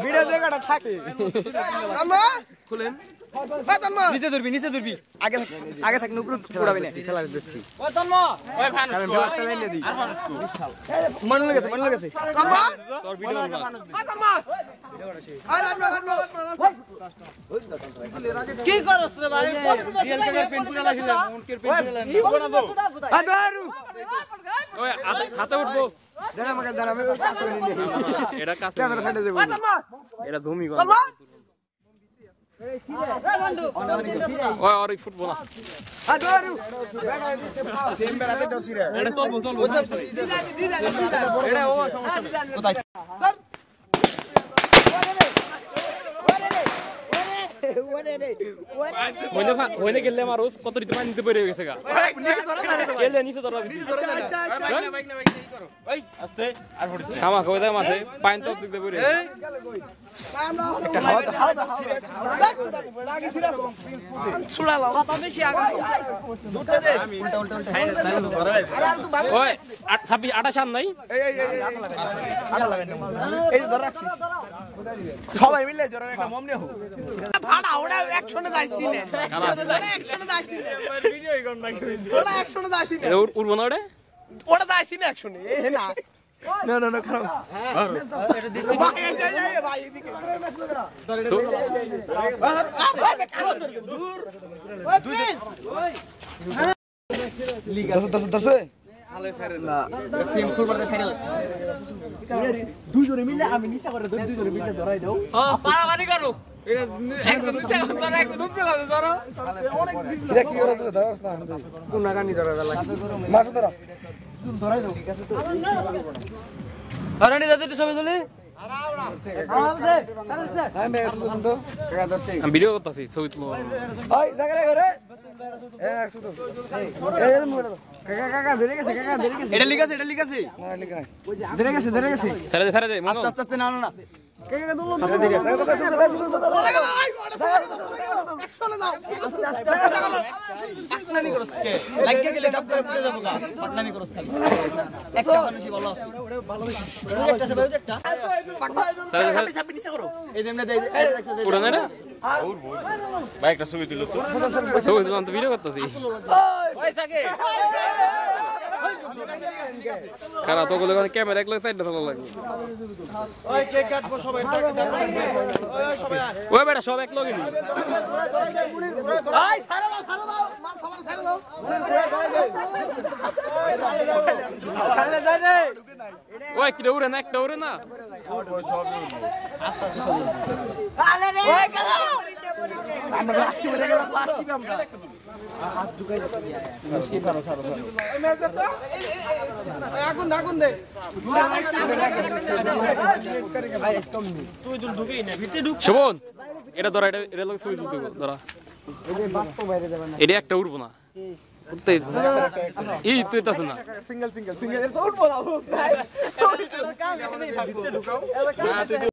video জায়গাটা থাকে খুলেন নিচে ধরবি আগে থাক উপরে উড়াবি না খেলা দেখছি ওই তন্ম ওই ফানুস আমি ব্যবস্থা লাইনে দিই মন লাগেছে তোর ভিডিও না তন্ম কি করছ রে ভাই রিয়েল ক্যামেরা পেন পুরা লাগিল উনকের পেন পুরা লাগি আদারু ওই হাতে উঠবো দাঁড়া আমাকে দাঁড়া আমি কাজ করে নিই এটা কাজ ক্যামেরা সাইডে দেব এটা জমি কর এই বন্ধু ওই আর ফুটবল আদারু সেম বেড়াতে দছি রে এটা চলবো এটা ও সমস্যা কোথায় ওনে গেলে মারুস কত রিতে মান নিতে পড়ে গেছে গা গেলে নিচে ধরা বাইক না করো ওই আস্তে আর পড়ছে খামা কই যায় মাঝে পাইন তো দিতে পড়ে ছুড়ালাম কত বেশি আগা দুটো দে উল্টা ওই 26 28 নাই এই আটা লাগাই এই ধরে রাখছি সবাই মিলে জোরে একটা মম নিও ভাড়া ওটা অ্যাকশনে যাইছি না অ্যাকশনে যাইছি না ভিডিও কোন না ওটা অ্যাকশনে যাইছি না উড়ব না ওটা যাইছি না অ্যাকশনে এ না না খারাপ এটা দিছ ভাই ভাই এদিকে দূর ওই প্রিন্স লিগা দশ আলে ফেরে না সিম ফুলবার ফাইনাল দুইজনে মিলে আমি নিচে করে দুইজনে মিলে ধরাই দাও হ্যাঁ পারাবারি করো এটা একদম নিচে ধরা একদম উপরে করে ধরো অনেক এটা কি করে ধরছ না কোন নাগানি ধরা লাগে মাছ ধরা ধরাই দাও ঠিক আছে তো আরানি দাদু সবাই চলে আমি ভিডিও করতেছি ছবি তুলো ওই জায়গা রে ঘরে কাকা ধরে গেছে এটা লিখাছে না লিখা ধরে গেছে সারা দে আস্তে না কাকা দুলো ধরে গেছে একশনে যাও পাকনানি করছ কে লাগিয়ে গেলে ডাব করে পড়ে যাবো গা পাকনানি করছ খালি একটা মানুষই ভালো আছে ভালো একটা সবাই একটা পাকনানি সাপি নিচে করো এই দেমনে দে পুরো না ভাই একটা ছবি দিল তো ছবি দিলাম তো ভিডিও করতেছি ওই সাকে কারা তো গুলো ক্যামেরা এক লগে সাইডে ভালো লাগে ওই কেক কাটবো সবাই ওই সবাই ওই বেটা সব এক লগে নি ভাই ছাড়া দাও মাল সবার ছাড়া দাও খালে দে রে ওই কি উড়ে না একটা উড়ে না আলে রে ওই কালা আমরা প্লাস্টিক উড়ে গেল প্লাস্টিক আমরা হাত ঢুকাই যাচ্ছে সারো এই মেজর তো আগুন দে ভাই একদম তুই ঢুকেই না ভিতরে ঢুক শোভন এটা ধরা এটা লগে ছবি তুলতে ধরা এই যে বাস্তব বাইরে যাবে না এটা একটা উড়বো না উঠতে এই তুই তাছ না সিঙ্গেল এর তো উড়বো না কাম এখানেই থাকবো ঢুকাও